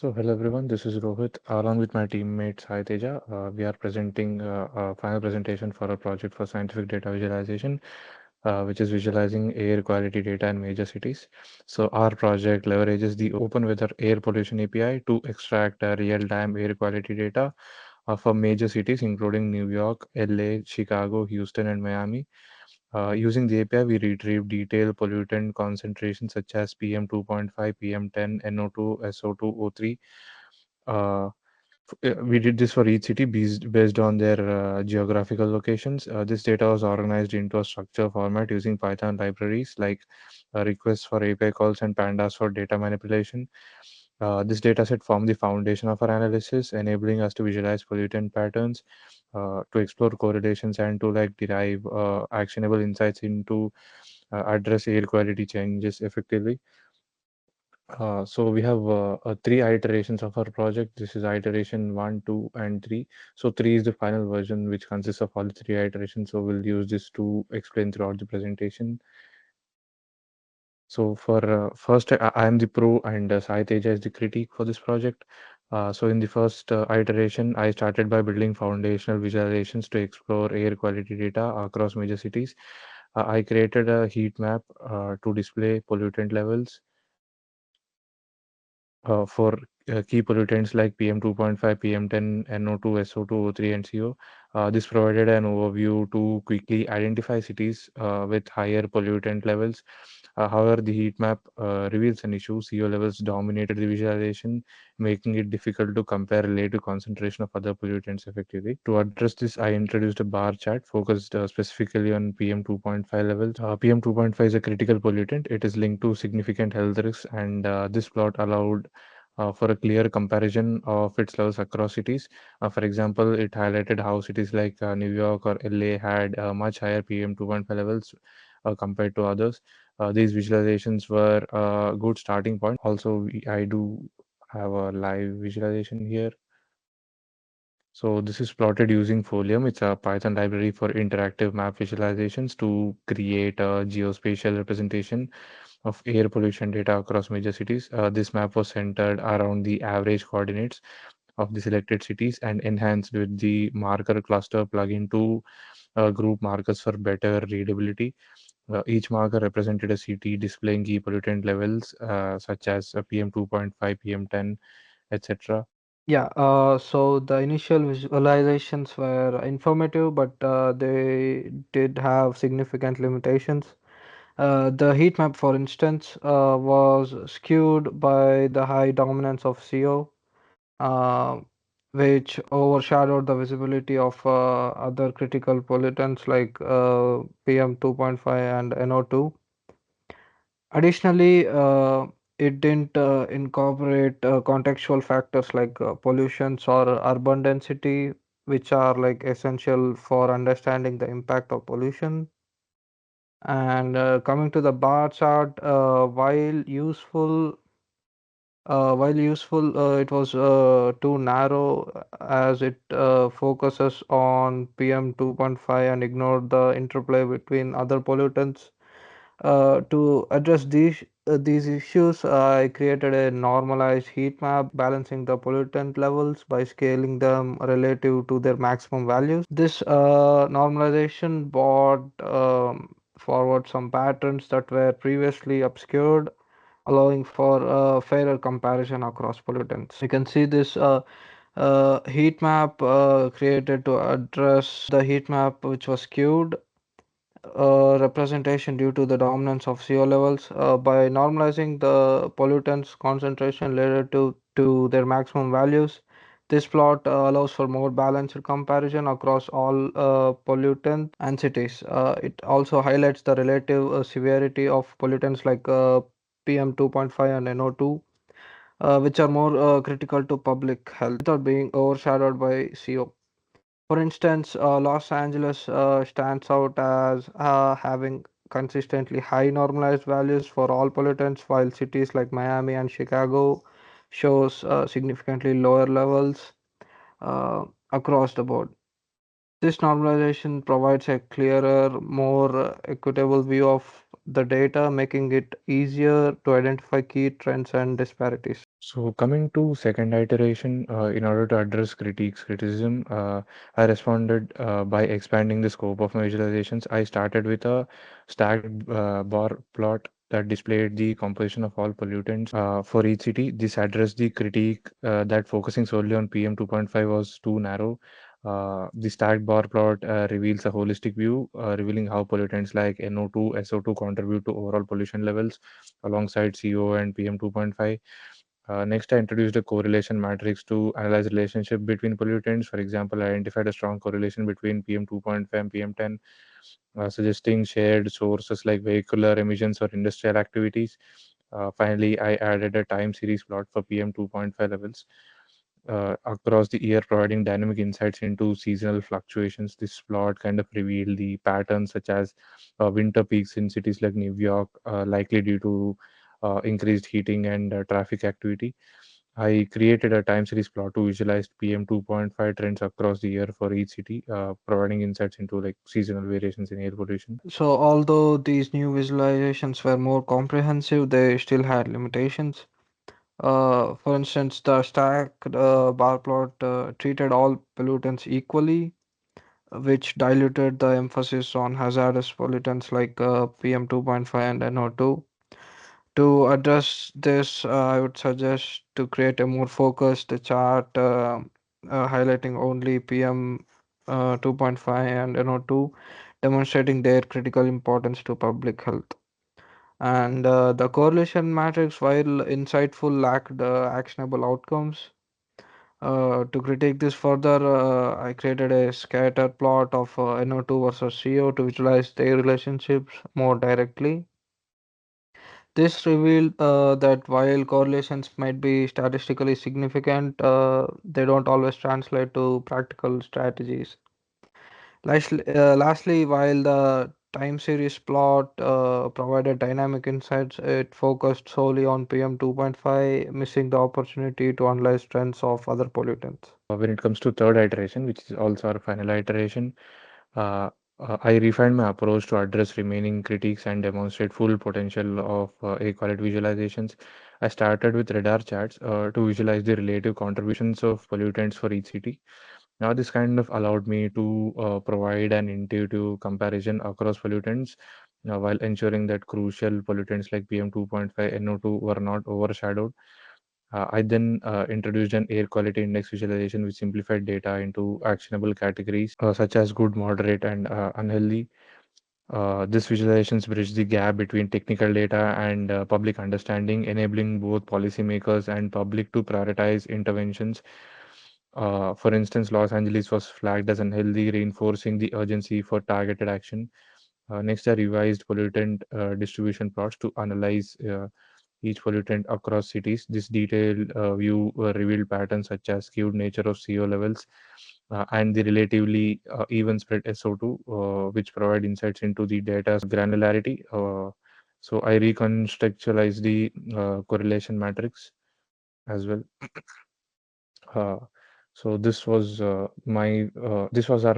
Hello everyone, this is Rohit. Along with my teammate Sai Teja, we are presenting a final presentation for a project for scientific data visualization, which is visualizing air quality data in major cities. So, our project leverages the Open Weather Air Pollution API to extract real-time air quality data for major cities, including New York, LA, Chicago, Houston, and Miami. Using the API, we retrieve detailed pollutant concentrations such as PM2.5, PM10, NO2, SO2, O3. Uh, we did this for each city based on their geographical locations. This data was organized into a structure format using Python libraries like requests for API calls and pandas for data manipulation. This dataset formed the foundation of our analysis, enabling us to visualize pollutant patterns, to explore correlations, and to derive actionable insights into address air quality changes effectively. So we have three iterations of our project. This is iteration 1, 2, and 3. So 3 is the final version, which consists of all the three iterations. So we'll use this to explain throughout the presentation. So for first, I am the pro and Sai Teja is the critique for this project. So in the first iteration, I started by building foundational visualizations to explore air quality data across major cities. I created a heat map to display pollutant levels for key pollutants like PM2.5, PM10, NO2, SO2, O3, and CO. This provided an overview to quickly identify cities with higher pollutant levels. However, the heat map reveals an issue. CO levels dominated the visualization, making it difficult to compare relative concentration of other pollutants effectively. To address this, I introduced a bar chart focused specifically on PM2.5 levels. PM2.5 is a critical pollutant. It is linked to significant health risks, and this plot allowed for a clear comparison of its levels across cities. For example, it highlighted how cities like New York or LA had much higher PM2.5 levels compared to others. These visualizations were a good starting point. Also, I do have a live visualization here. So this is plotted using Folium. It's a Python library for interactive map visualizations to create a geospatial representation of air pollution data across major cities. This map was centered around the average coordinates of the selected cities and enhanced with the marker cluster plugin to group markers for better readability. Each marker represented a city displaying key pollutant levels such as PM2.5, PM10, etc. Yeah, so the initial visualizations were informative, but they did have significant limitations. The heat map, for instance, was skewed by the high dominance of CO, uh, which overshadowed the visibility of other critical pollutants like PM 2.5 and NO2. Additionally, it didn't incorporate contextual factors like pollutions or urban density, which are like essential for understanding the impact of pollution. And coming to the bar chart, while useful, it was too narrow as it focuses on PM 2.5 and ignored the interplay between other pollutants. To address these issues, I created a normalized heat map balancing the pollutant levels by scaling them relative to their maximum values. This normalization brought forward some patterns that were previously obscured, allowing for a fairer comparison across pollutants. You can see this heat map created to address the heat map which was skewed representation due to the dominance of CO levels by normalizing the pollutants concentration relative to their maximum values. This plot allows for more balanced comparison across all pollutants and cities. It also highlights the relative severity of pollutants like PM 2.5 and NO2, which are more critical to public health without being overshadowed by CO. For instance, Los Angeles stands out as having consistently high normalized values for all pollutants, while cities like Miami and Chicago shows significantly lower levels uh, across the board. This normalization provides a clearer, more equitable view of the data, making it easier to identify key trends and disparities. So coming to second iteration, in order to address criticism, I responded by expanding the scope of my visualizations. I started with a stacked bar plot that displayed the composition of all pollutants for each city. This addressed the critique that focusing solely on PM 2.5 was too narrow. The stacked bar plot reveals a holistic view, revealing how pollutants like NO2, SO2 contribute to overall pollution levels alongside CO and PM 2.5. Next, I introduced a correlation matrix to analyze relationship between pollutants. For example, I identified a strong correlation between PM 2.5 and PM 10, suggesting shared sources like vehicular emissions or industrial activities. Finally, I added a time series plot for PM 2.5 levels across the year, providing dynamic insights into seasonal fluctuations. This plot kind of revealed the patterns such as winter peaks in cities like New York, likely due to increased heating and traffic activity. I created a time series plot to visualize PM 2.5 trends across the year for each city, providing insights into like seasonal variations in air pollution. So, although these new visualizations were more comprehensive, they still had limitations. For instance, the stacked bar plot treated all pollutants equally, which diluted the emphasis on hazardous pollutants like PM 2.5 and NO2. To address this, I would suggest to create a more focused chart highlighting only PM 2.5 and NO2, demonstrating their critical importance to public health. And the correlation matrix, while insightful, lacked actionable outcomes. To critique this further, I created a scatter plot of NO2 versus CO to visualize their relationships more directly. This revealed that while correlations might be statistically significant, they don't always translate to practical strategies. Lastly, while the time series plot provided dynamic insights, it focused solely on PM 2.5, missing the opportunity to analyze trends of other pollutants. When it comes to third iteration, which is also our final iteration, uh, I refined my approach to address remaining critiques and demonstrate full potential of air quality visualizations. I started with radar charts to visualize the relative contributions of pollutants for each city. Now, this kind of allowed me to provide an intuitive comparison across pollutants while ensuring that crucial pollutants like PM 2.5, NO2 were not overshadowed. I then introduced an air quality index visualization which simplified data into actionable categories such as good, moderate, and unhealthy. This visualizations bridge the gap between technical data and public understanding, enabling both policymakers and public to prioritize interventions. For instance, Los Angeles was flagged as unhealthy, reinforcing the urgency for targeted action. Next, I revised pollutant distribution plots to analyze each pollutant across cities. This detailed view revealed patterns such as skewed nature of CO levels and the relatively even spread SO2, which provide insights into the data's granularity. So I reconstructualized the correlation matrix as well. Uh, so this was our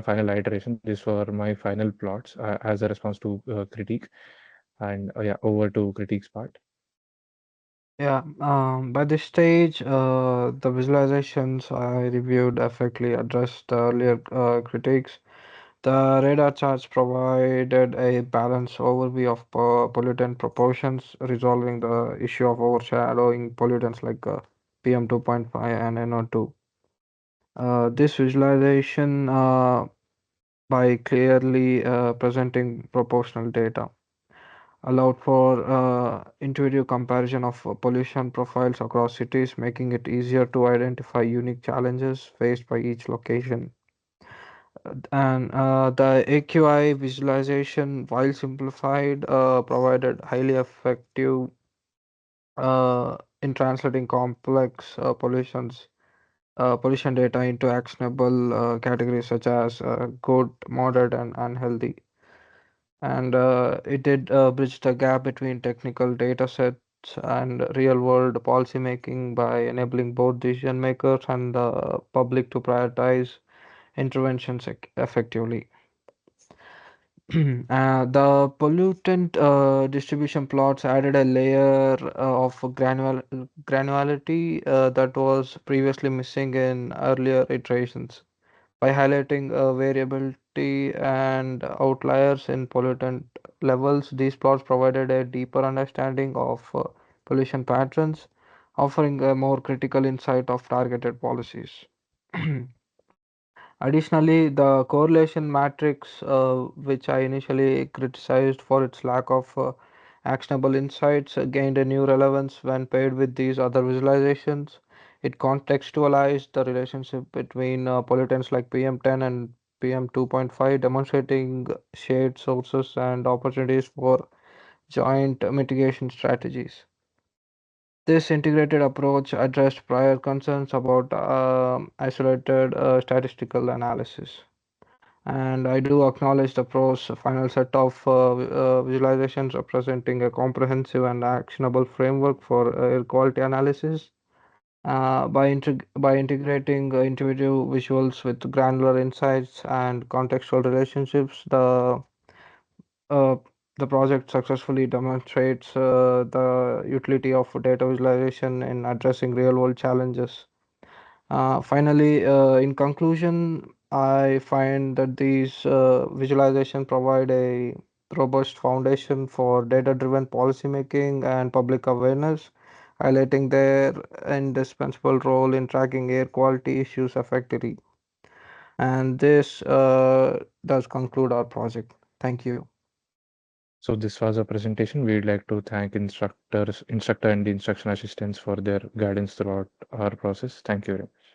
final iteration. These were my final plots as a response to critique. And yeah, over to critiques part. Yeah, by this stage, the visualizations I reviewed effectively addressed the earlier critiques. The radar charts provided a balanced overview of pollutant proportions, resolving the issue of overshadowing pollutants like PM 2.5 and NO2. This visualization, by clearly presenting proportional data, allowed for intuitive comparison of pollution profiles across cities, making it easier to identify unique challenges faced by each location. And the AQI visualization, while simplified, provided highly effective in translating complex pollution data into actionable categories such as good, moderate, and unhealthy. And it did bridge the gap between technical data sets and real world policymaking by enabling both decision makers and the public to prioritize interventions effectively. The pollutant distribution plots added a layer of granularity that was previously missing in earlier iterations. By highlighting variability and outliers in pollutant levels, these plots provided a deeper understanding of pollution patterns, offering a more critical insight of targeted policies. Additionally, the correlation matrix, which I initially criticized for its lack of actionable insights, gained a new relevance when paired with these other visualizations. It contextualized the relationship between pollutants like PM10 and PM2.5, demonstrating shared sources and opportunities for joint mitigation strategies. This integrated approach addressed prior concerns about isolated statistical analysis. And I do acknowledge the pros final set of visualizations representing a comprehensive and actionable framework for air quality analysis. By integrating intuitive visuals with granular insights and contextual relationships, uh, the project successfully demonstrates the utility of data visualization in addressing real world challenges. Finally, in conclusion, I find that these visualization provide a robust foundation for data-driven policymaking and public awareness, highlighting their indispensable role in tracking air quality issues effectively. And this does conclude our project. Thank you. So this was a presentation. We'd like to thank instructor and the instruction assistants for their guidance throughout our process. Thank you very much.